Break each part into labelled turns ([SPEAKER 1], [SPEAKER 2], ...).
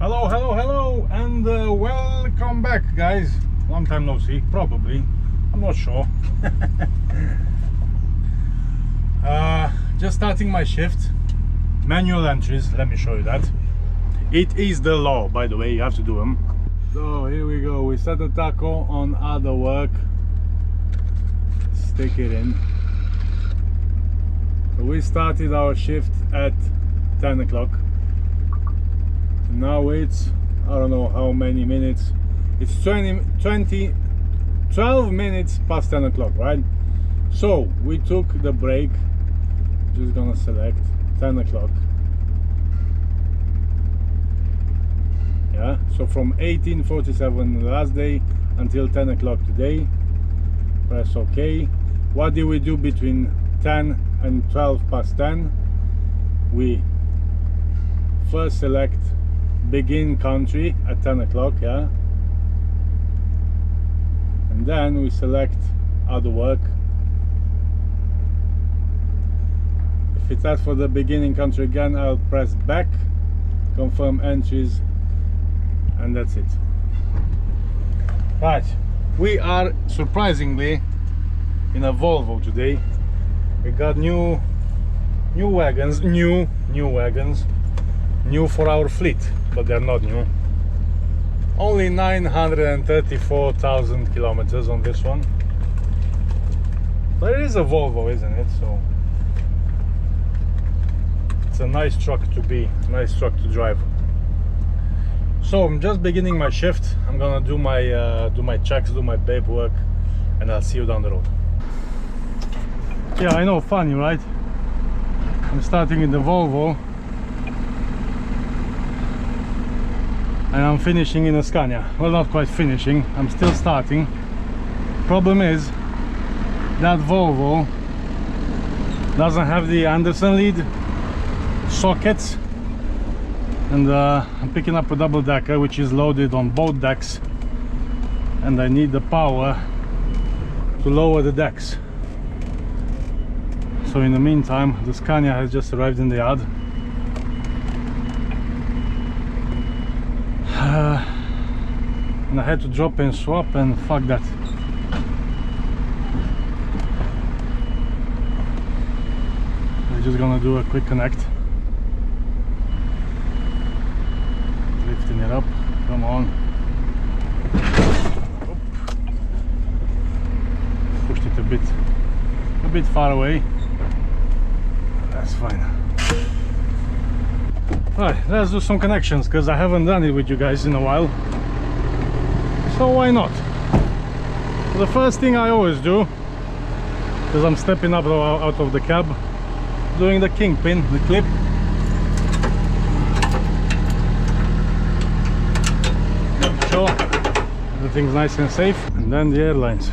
[SPEAKER 1] Hello, hello, hello, and welcome back, guys. Long time no see, probably. I'm not sure. Just starting my shift. Manual entries, let me show you that. It is the law, by the way, you have to do them. So here we go, we set the taco on other work. Stick it in. So we started our shift at 10 o'clock. Now it's, I don't know how many minutes, it's 12 minutes past 10 o'clock, right? So we took the break, just gonna select 10 o'clock. Yeah, so from 18:47 last day until 10 o'clock today. Press OK. What do we do between 10 and 12 past 10? We first select begin country at 10 o'clock, yeah, and then we select other work. If it's asked for the beginning country again, I'll press back, confirm entries, and that's it. Right, we are surprisingly in a Volvo today. We got new wagons, new wagons, new for our fleet, but they're not new. Only 934,000 kilometers on this one, but it is a Volvo, isn't it? So it's a nice truck to be, nice truck to drive. So I'm just beginning my shift. I'm gonna do my checks, do my paperwork, and I'll see you down the road. Yeah, I know, funny, right? I'm starting in the Volvo and I'm finishing in a Scania. Well, not quite finishing, I'm still starting. Problem is that Volvo doesn't have the Anderson lead sockets, and I'm picking up a double decker which is loaded on both decks, and I need the power to lower the decks. So in the meantime, the Scania has just arrived in the yard. And I had to drop and swap, and fuck that. We're just gonna do a quick connect. Lifting it up, come on. Oop. Pushed it a bit far away. That's fine. Right, let's do some connections, because I haven't done it with you guys in a while. So why not? The first thing I always do, because I'm stepping up out of the cab, doing the kingpin, the clip. Sure, everything's nice and safe. And then the airlines.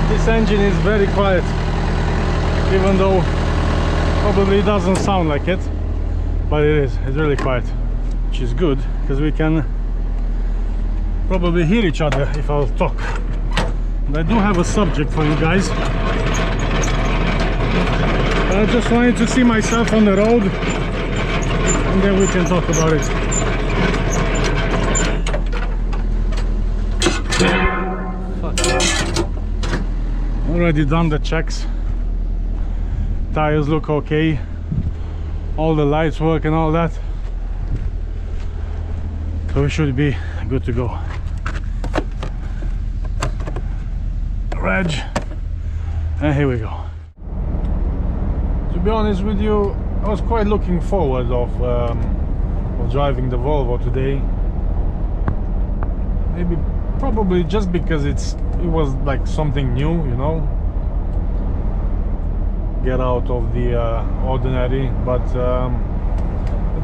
[SPEAKER 1] This engine is very quiet, even though probably it doesn't sound like it, but it's really quiet, which is good, because we can probably hear each other if I'll talk. And I do have a subject for you guys. I just wanted to see myself on the road, and then we can talk about it. Already done the checks. Tires look okay, all the lights work and all that, so we should be good to go. Reg, and here we go. To be honest with you, I was quite looking forward of driving the Volvo today. Maybe, probably just because it was like something new, you know. Get out of the ordinary, but the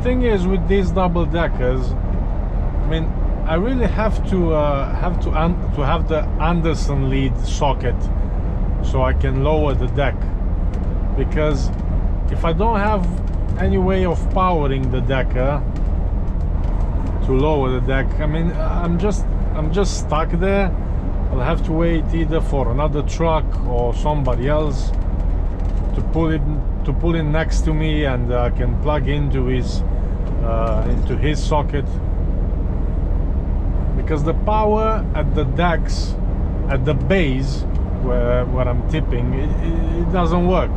[SPEAKER 1] thing is with these double deckers, I mean, I really have to have the Anderson lead socket so I can lower the deck, because if I don't have any way of powering the decker to lower the deck, I mean, I'm just stuck there. I'll have to wait either for another truck or somebody else to pull in next to me, and I can plug into his socket, because the power at the decks, at the base where I'm tipping, it doesn't work,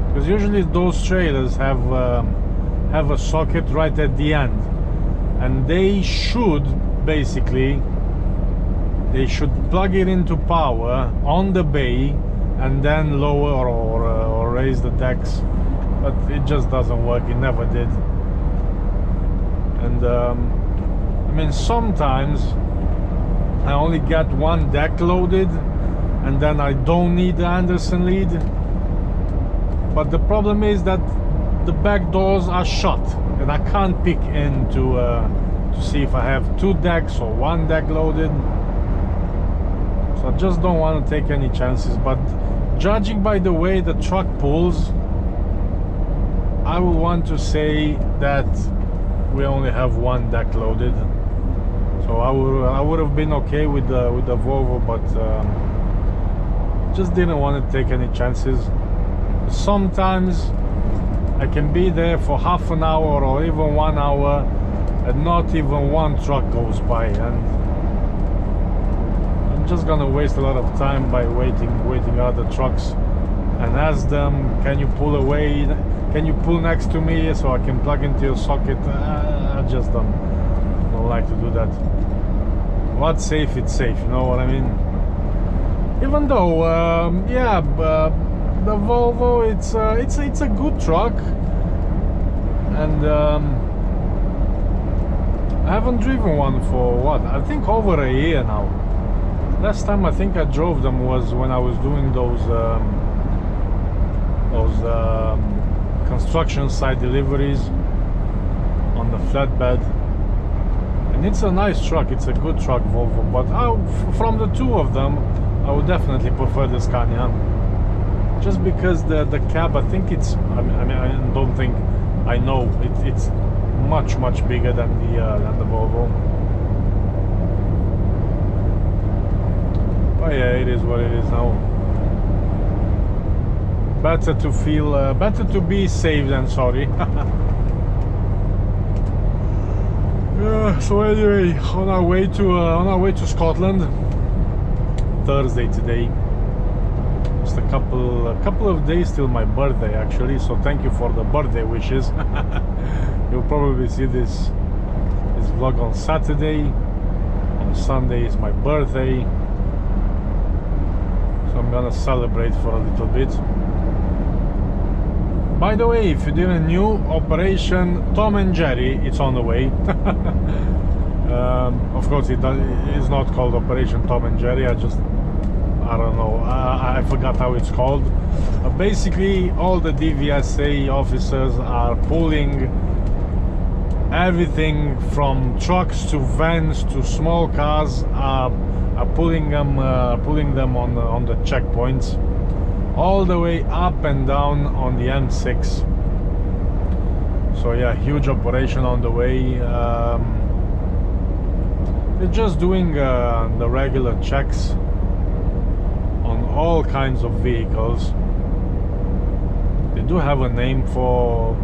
[SPEAKER 1] because usually those trailers have a socket right at the end, and they should plug it into power on the bay and then lower or raise the decks, but it just doesn't work. It never did. And I mean, sometimes I only get one deck loaded and then I don't need the Anderson lead, but the problem is that the back doors are shut and I can't pick in to see if I have two decks or one deck loaded. So I just don't want to take any chances. But judging by the way the truck pulls, I would want to say that we only have one deck loaded. So I would have been okay with the Volvo, but just didn't want to take any chances. Sometimes I can be there for half an hour or even 1 hour and not even one truck goes by, and I'm just gonna waste a lot of time by waiting other trucks and ask them, can you pull away, can you pull next to me so I can plug into your socket? I just don't like to do that. What's safe, it's safe, you know what I mean? Even though yeah, the Volvo, it's a good truck, and I haven't driven one for what, I think over a year now. Last time I think I drove them was when I was doing those construction site deliveries on the flatbed, and it's a nice truck, it's a good truck, Volvo, but from the two of them I would definitely prefer the Scania, just because the cab, I think it's, I mean I don't think, I know it's much bigger than the Volvo. But yeah, it is what it is now. Better to feel, better to be safe than sorry. So anyway, on our way to Scotland, Thursday today. Just a couple of days till my birthday, actually. So thank you for the birthday wishes. You'll probably see this vlog on Saturday. On Sunday is my birthday, so I'm gonna celebrate for a little bit. By the way, if you didn't know, Operation Tom and Jerry, it's on the way. Of course, it is not called Operation Tom and Jerry. I don't know. I forgot how it's called. Basically, all the DVSA officers are pulling everything from trucks to vans to small cars, are pulling them on the checkpoints, all the way up and down on the M6. So yeah, huge operation on the way. They're just doing the regular checks on all kinds of vehicles. They do have a name for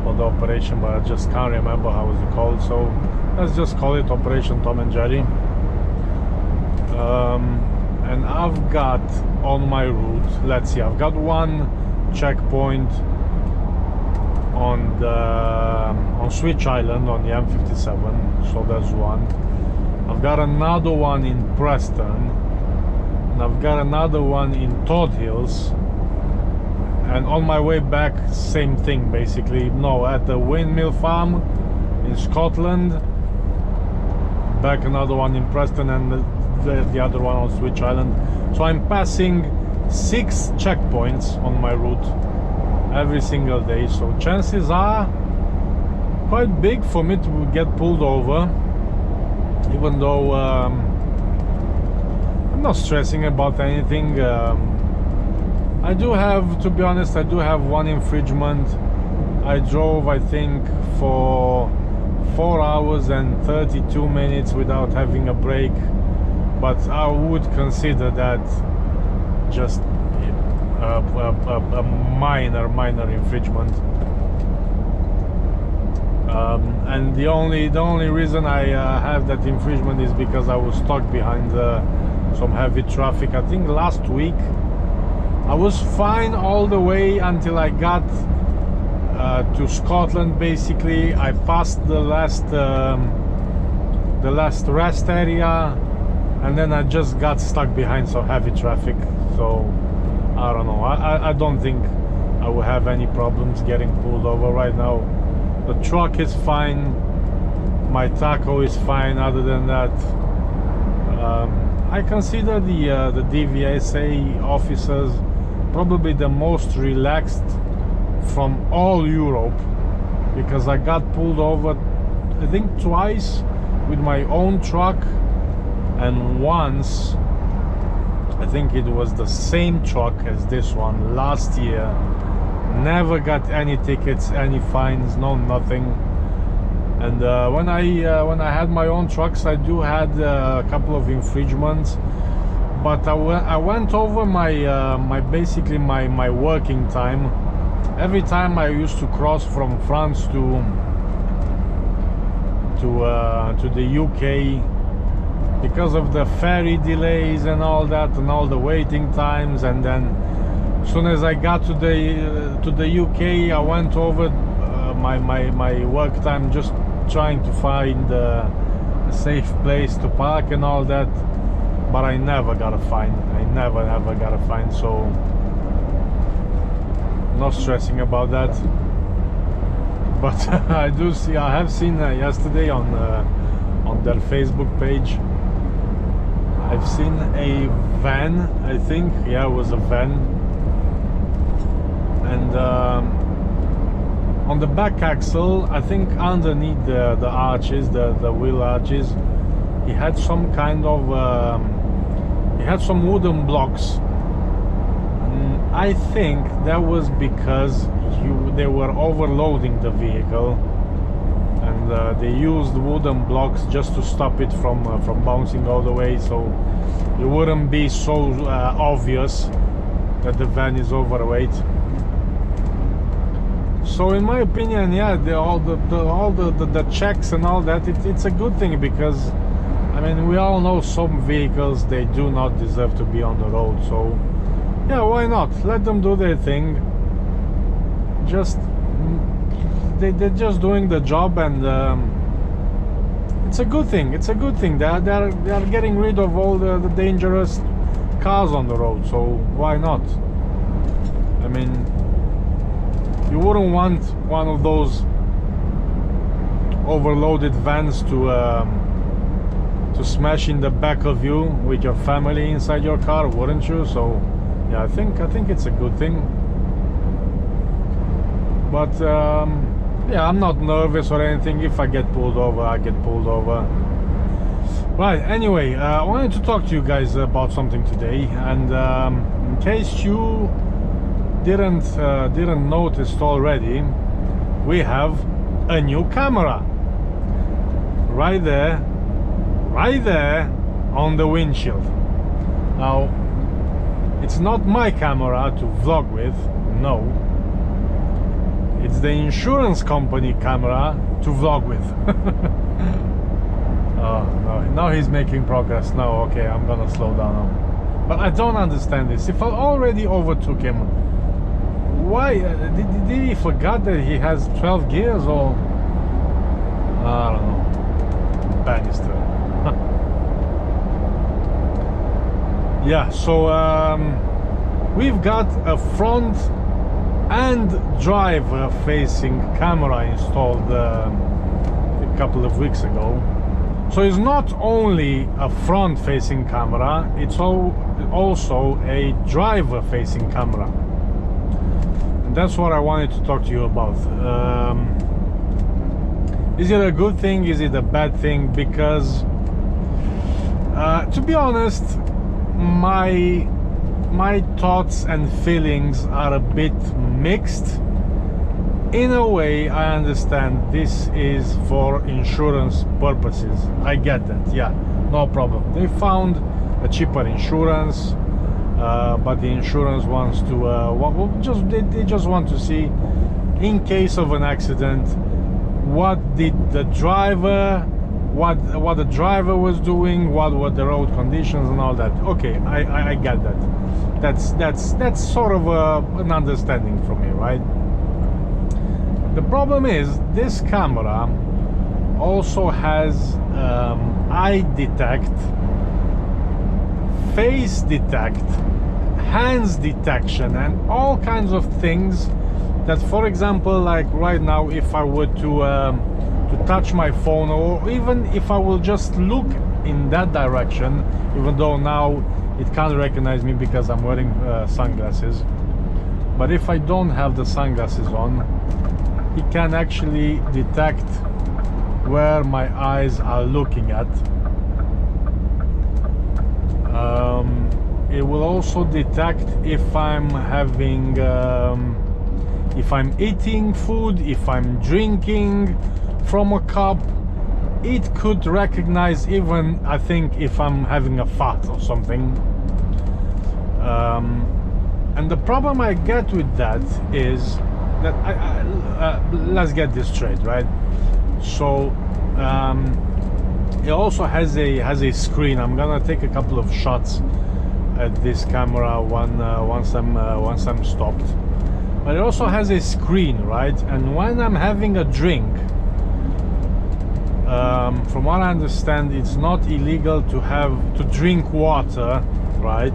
[SPEAKER 1] the operation, but I just can't remember how it's called, so let's just call it Operation Tom and Jerry. And I've got on my route, let's see, I've got one checkpoint on Switch Island on the M57, so that's one. I've got another one in Preston, and I've got another one in Todd Hills, and on my way back, same thing basically. No, at the Windmill Farm in Scotland, back another one in Preston, and the other one on Switch Island. So I'm passing 6 checkpoints on my route every single day, so chances are quite big for me to get pulled over. even though I'm not stressing about anything. I do have, to be honest, I do have one infringement. I drove, I think, for 4 hours and 32 minutes without having a break, but I would consider that just a minor infringement. And the only reason I have that infringement is because I was stuck behind some heavy traffic. I think last week I was fine all the way until I got to Scotland. Basically, I passed the last rest area, and then I just got stuck behind some heavy traffic. So I don't know. I don't think I will have any problems getting pulled over right now. The truck is fine, my taco is fine. Other than that, I consider the DVSA officers probably the most relaxed from all Europe, because I got pulled over I think twice with my own truck, and once I think it was the same truck as this one last year. Never got any tickets, any fines, no nothing. And when I had my own trucks, I do had a couple of infringements, but I went over my basically my working time. Every time I used to cross from France to the UK, because of the ferry delays and all that, and all the waiting times, and then as soon as I got to the UK, I went over my work time, just trying to find a safe place to park and all that, but I never got a fine. I never got a fine, so not stressing about that. But I have seen yesterday on their Facebook page, I've seen a van, I think, yeah, it was a van, and on the back axle, I think underneath the arches, the wheel arches, he had some kind of he had some wooden blocks. I think that was because they were overloading the vehicle, and they used wooden blocks just to stop it from bouncing all the way, so it wouldn't be so obvious that the van is overweight. So in my opinion, yeah, all the checks and all that, it's a good thing, because I mean, we all know some vehicles, they do not deserve to be on the road. So yeah, why not? Let them do their thing. Just they're just doing the job, and it's a good thing. It's a good thing. They are getting rid of all the dangerous cars on the road. So why not? I mean, you wouldn't want one of those overloaded vans to smash in the back of you with your family inside your car, wouldn't you? So yeah, I think it's a good thing. But yeah, I'm not nervous or anything. If I get pulled over, I get pulled over. Right, anyway, I wanted to talk to you guys about something today, and in case you didn't notice already, we have a new camera right there on the windshield. Now, it's not my camera to vlog with, no. It's the insurance company camera to vlog with. Oh no, now he's making progress. Now, okay, I'm gonna slow down now. But I don't understand this. If I already overtook him, why did he forget that he has 12 gears, or I don't know, banister. Yeah, so we've got a front and driver facing camera installed a couple of weeks ago. So it's not only a front facing camera, it's also a driver facing camera. And that's what I wanted to talk to you about. Is it a good thing? Is it a bad thing? Because To be honest, my thoughts and feelings are a bit mixed. In a way, I understand this is for insurance purposes. I get that, yeah, no problem. They found a cheaper insurance, but the insurance wants to they just want to see, in case of an accident, what the driver was doing, what were the road conditions and all that. Okay, I get that. That's sort of an understanding from me, right? The problem is this camera also has eye detect, face detect, hands detection, and all kinds of things that, for example, like right now, if I were to touch my phone, or even if I will just look in that direction, even though now it can't recognize me because I'm wearing sunglasses, but if I don't have the sunglasses on, it can actually detect where my eyes are looking at. It will also detect if I'm having if I'm eating food, if I'm drinking from a cup. It could recognize even, I think, if I'm having a fart or something. And the problem I get with that is that let's get this straight, right? So it also has a screen. I'm gonna take a couple of shots at this camera once I'm stopped. But it also has a screen, right? And when I'm having a drink, from what I understand, it's not illegal to drink water, right?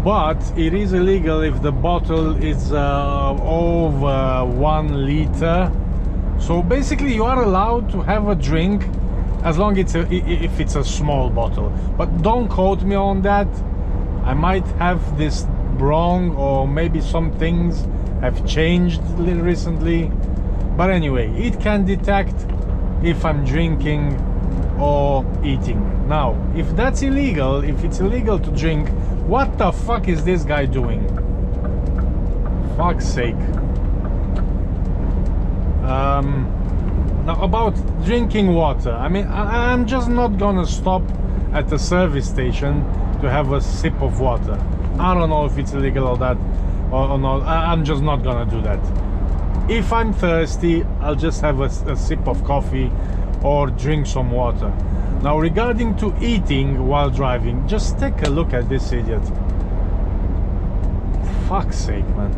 [SPEAKER 1] But it is illegal if the bottle is over 1 liter. So basically you are allowed to have a drink as long as if it's a small bottle. But don't quote me on that. I might have this wrong, or maybe some things have changed recently. But anyway, it can detect if I'm drinking or eating. Now, if that's illegal, if it's illegal to drink, what the fuck is this guy doing? Fuck's sake. Now about drinking water, I mean, I'm just not gonna stop at the service station to have a sip of water. I don't know if it's illegal or that or not. I'm just not gonna do that. If I'm thirsty, I'll just have a sip of coffee or drink some water. Now, regarding to eating while driving, just take a look at this idiot. Fuck's sake, man.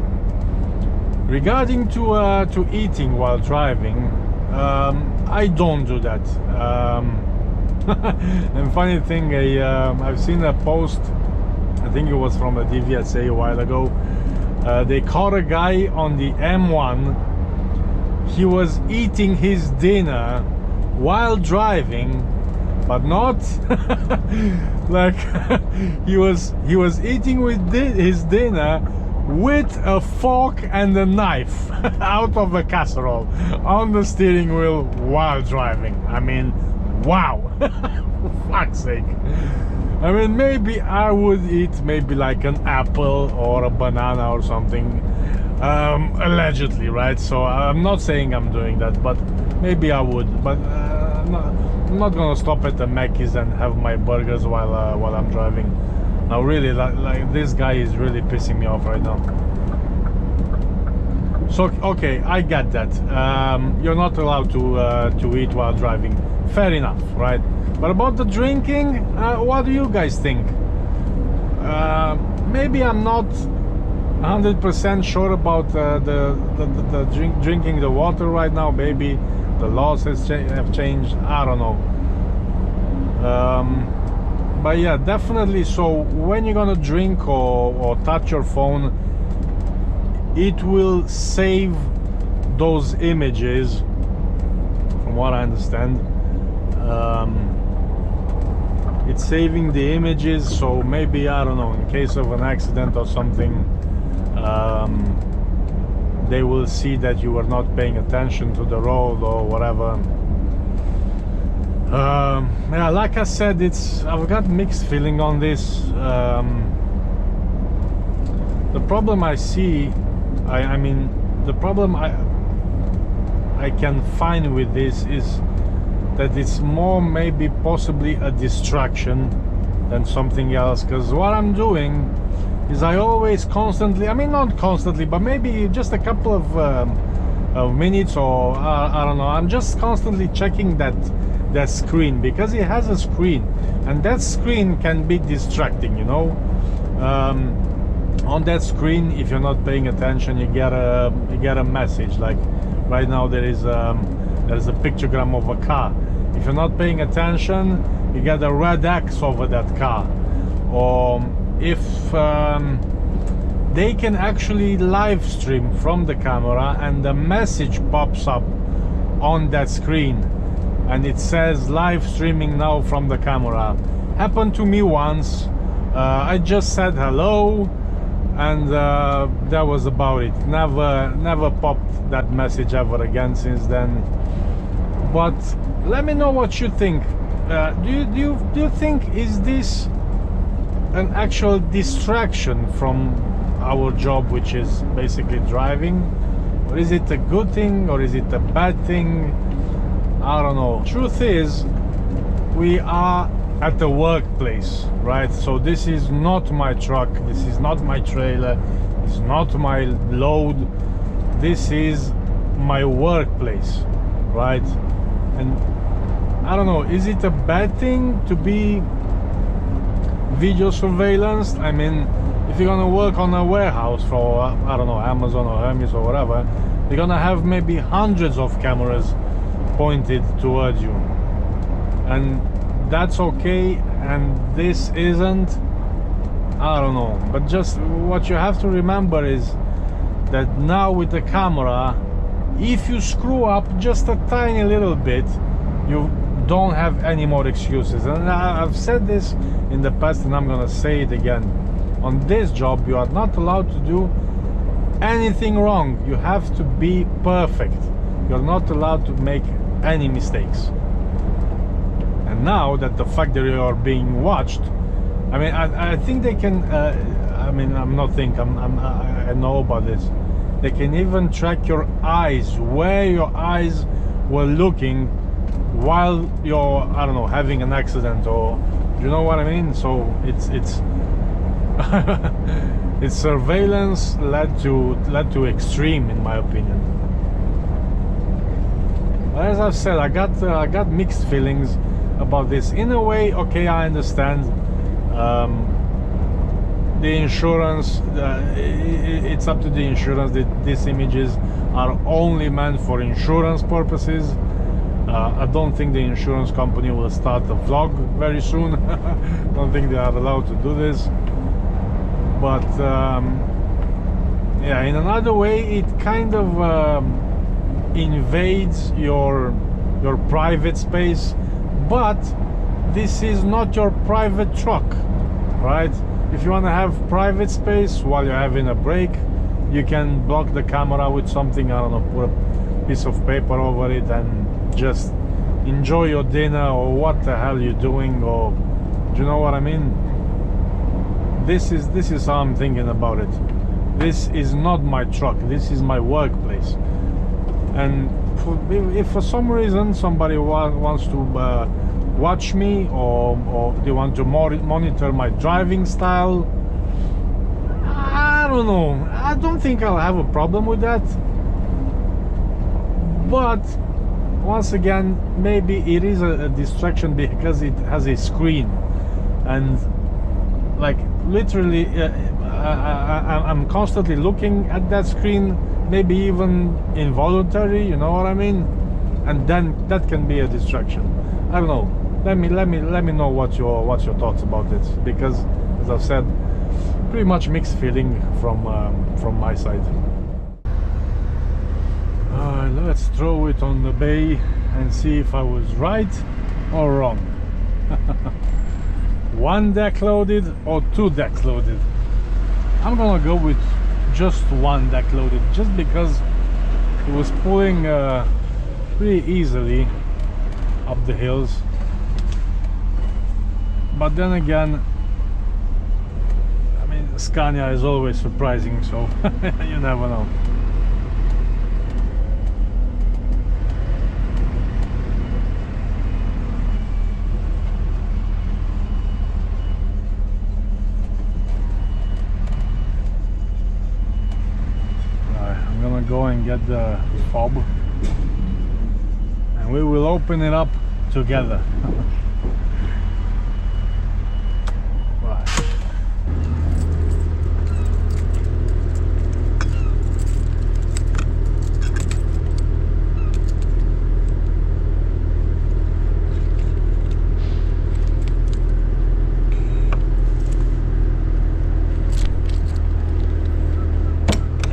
[SPEAKER 1] Regarding to eating while driving, I don't do that. And funny thing, I've seen a post, I think it was from a DVSA a while ago. They caught a guy on the M1. He was eating his dinner while driving, but not like he was eating with his dinner with a fork and a knife out of a casserole on the steering wheel while driving. I mean, wow. For fuck's sake. I mean, maybe I would eat maybe like an apple or a banana or something, allegedly, right? So I'm not saying I'm doing that, but maybe I would. But I'm not gonna stop at the Mackey's and have my burgers while I'm driving. Now, really, like this guy is really pissing me off right now. So okay, I get that. You're not allowed to eat while driving. Fair enough, right? But about the drinking, what do you guys think? Maybe I'm not 100% sure about the drinking the water right now. Maybe the laws have changed. I don't know. But yeah, definitely. So when you're gonna drink or touch your phone, it will save those images, from what I understand. It's saving the images, so maybe, I don't know, in case of an accident or something, they will see that you were not paying attention to the road or whatever. Yeah, like I said, I've got mixed feeling on this. The problem I see, I mean, the problem I can find with this is that it's more maybe possibly a distraction than something else. Because what I'm doing is I always constantly, I mean not constantly, but maybe just a couple of minutes, or I don't know, I'm just constantly checking that screen, because it has a screen, and that screen can be distracting, you know. On that screen, if you're not paying attention, you get a message. Like right now there's a pictogram of a car. If you're not paying attention, you get a red X over that car. Or if they can actually live stream from the camera, and the message pops up on that screen, and it says live streaming now from the camera. Happened to me once. I just said hello, and that was about it. Never popped that message ever again since then. But let me know what you think. Do you think, is this an actual distraction from our job, which is basically driving, or is it a good thing, or is it a bad thing? I don't know. Truth is, we are at the workplace, right? So this is not my truck, this is not my trailer, it's not my load, this is my workplace, right? And I don't know, is it a bad thing to be video surveillance? I mean, if you're gonna work on a warehouse for, I don't know, Amazon or Hermes or whatever, you're gonna have maybe hundreds of cameras pointed towards you, and that's okay, and this isn't. I don't know, but just what you have to remember is that now with the camera, if you screw up just a tiny little bit, you don't have any more excuses. And I've said this in the past, and I'm gonna say it again. On this job, you are not allowed to do anything wrong. You have to be perfect. You're not allowed to make any mistakes. And now that the fact that you are being watched, I mean, I think they can, I mean, I'm not think, I know about this. They can even track your eyes, where your eyes were looking while you're, I don't know, having an accident, or, you know what I mean? So it's it's surveillance led to extreme, in my opinion. As I've said, I got mixed feelings about this. In a way, okay, I understand. The insurance, it's up to the insurance. These images are only meant for insurance purposes. I don't think the insurance company will start a vlog very soon. I don't think they are allowed to do this. But yeah, in another way, it kind of invades your private space. But this is not your private truck, right? If you want to have private space while you're having a break, you can block the camera with something, I don't know, put a piece of paper over it and just enjoy your dinner, or what the hell you're doing, or do you know what I mean? This is how I'm thinking about it. This is not my truck, this is my workplace. And if for some reason somebody wants to watch me, or they want to monitor my driving style, I don't know, I don't think I'll have a problem with that. But once again, maybe it is a distraction because it has a screen, and like literally I'm constantly looking at that screen, maybe even involuntary, you know what I mean? And then that can be a distraction. I don't know. Let me know what's your thoughts about it, because as I've said, pretty much mixed feeling from my side. Let's throw it on the bay and see if I was right or wrong. One deck loaded or two decks loaded? I'm gonna go with just one deck loaded, just because it was pulling pretty easily up the hills. but then again, I mean, Scania is always surprising, so you never know. I'm gonna go and get the fob and we will open it up together. Right.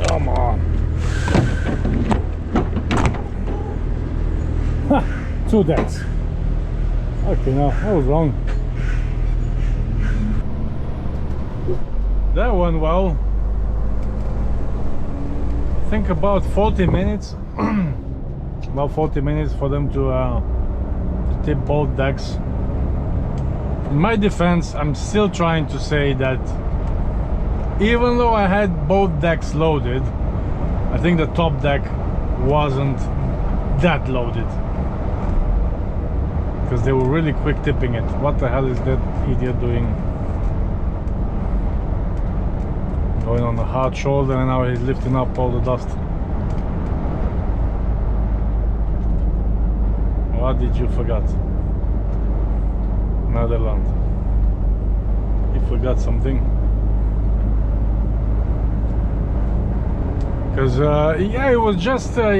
[SPEAKER 1] Come on. 2 decks. Okay, no, I was wrong. That went well. I think about 40 minutes. About 40 minutes for them to tip both decks. In my defense, I'm still trying to say that even though I had both decks loaded, I think the top deck wasn't that loaded, because they were really quick tipping it. What the hell is that idiot doing? Going on the hard shoulder and now he's lifting up all the dust. What did you forget? Netherlands. You forgot something. Because yeah, it was just I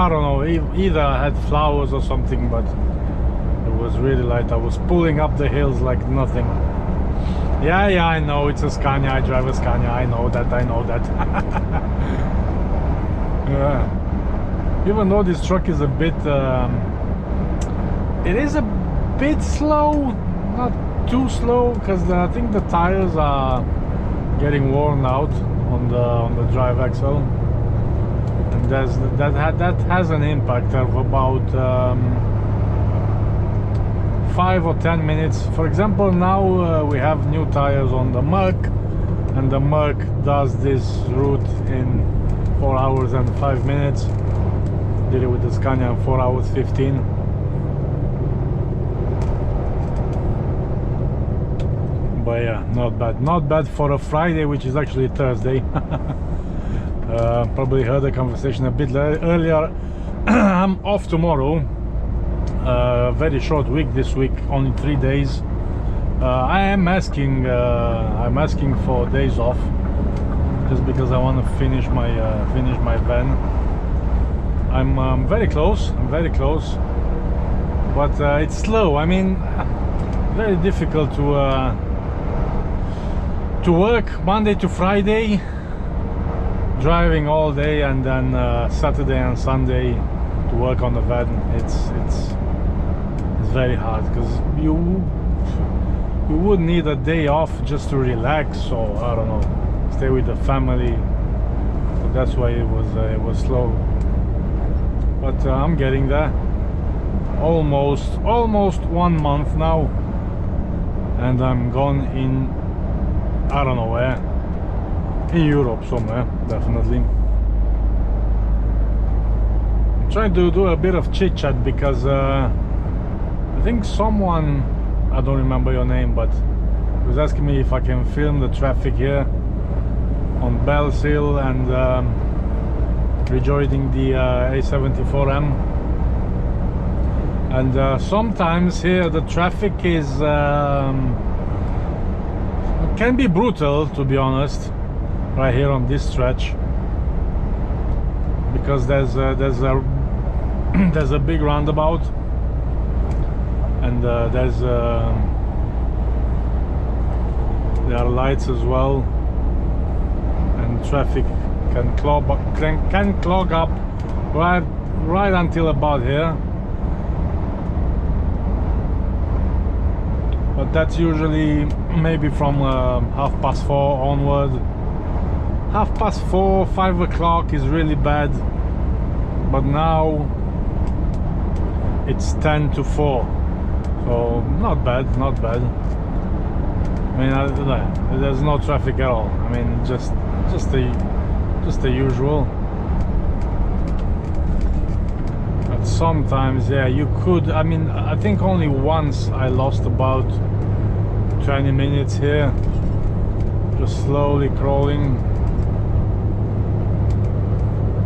[SPEAKER 1] don't know, either I had flowers or something, but it was really light. I was pulling up the hills like nothing. Yeah, I know it's a Scania, I drive a Scania, I know that. Yeah. Even though this truck is a bit it is a bit slow, not too slow, because I think the tires are getting worn out on the drive axle, and that has an impact of about 5 or 10 minutes. For example, now we have new tires on the Merc, and the Merc does this route in 4 hours and 5 minutes. Did it with the Scania in 4 hours 15. But yeah, not bad for a Friday, which is actually Thursday. Probably heard the conversation a bit earlier. I'm off tomorrow. Very short week this week, only 3 days. I'm asking for days off, just because I want to finish my van. I'm very close. But it's slow. I mean, very difficult to work Monday to Friday, driving all day, and then Saturday and Sunday to work on the van. It's very hard, because you would need a day off just to relax, or I don't know, stay with the family. So that's why it was slow. But I'm getting there. Almost 1 month now, and I'm gone in, I don't know where, in Europe somewhere, definitely. I'm trying to do a bit of chit chat, because I think someone, I don't remember your name, but was asking me if I can film the traffic here on Bells Hill and rejoining the A74M. And sometimes here the traffic is can be brutal, to be honest, right here on this stretch, because there's a big roundabout, and there are lights as well, and traffic can clog up right until about here. But that's usually maybe from 4:30 onward. 4:30, 5 o'clock is really bad, but now it's 10 to 4, So not bad, not bad. I mean, there's no traffic at all. I mean, just the usual. But sometimes, yeah, you could. I mean, I think only once I lost about 20 minutes here, just slowly crawling,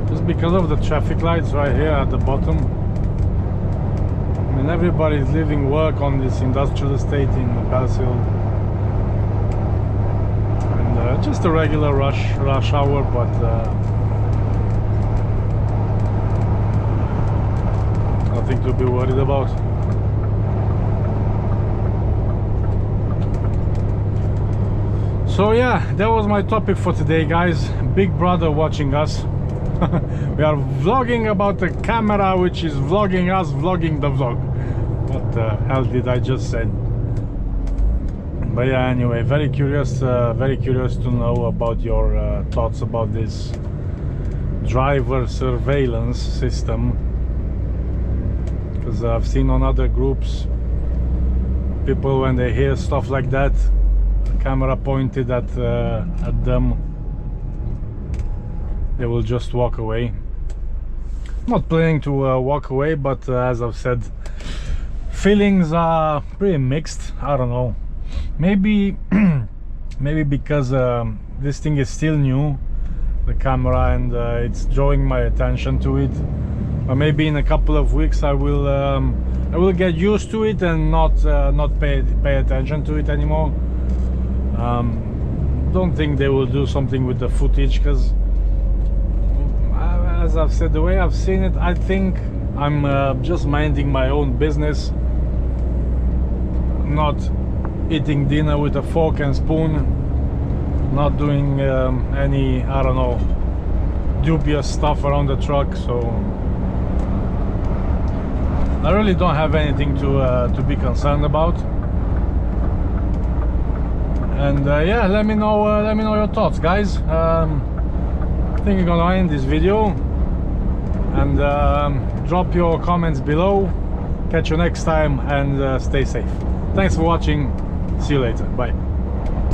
[SPEAKER 1] just because of the traffic lights right here at the bottom. I mean, everybody's living, work on this industrial estate in Belsill. Just a regular rush hour, but nothing to be worried about. So yeah, that was my topic for today, guys. Big brother watching us. We are vlogging about the camera which is vlogging us, vlogging the vlog. What the hell did I just say? But yeah, anyway, very curious to know about your thoughts about this driver surveillance system, because I've seen on other groups people, when they hear stuff like that, camera pointed at them, they will just walk away. Not planning to walk away, but as I've said, feelings are pretty mixed. I don't know. Maybe maybe because this thing is still new, the camera, and it's drawing my attention to it. Or maybe in a couple of weeks I will get used to it and not pay attention to it anymore. Don't think they will do something with the footage, because as I've said, the way I've seen it, I think I'm just minding my own business, not eating dinner with a fork and spoon, not doing any, I don't know, dubious stuff around the truck. So I really don't have anything to be concerned about. And yeah, let me know your thoughts, guys. I think I'm gonna end this video, and drop your comments below. Catch you next time, and stay safe. Thanks for watching. See you later. Bye.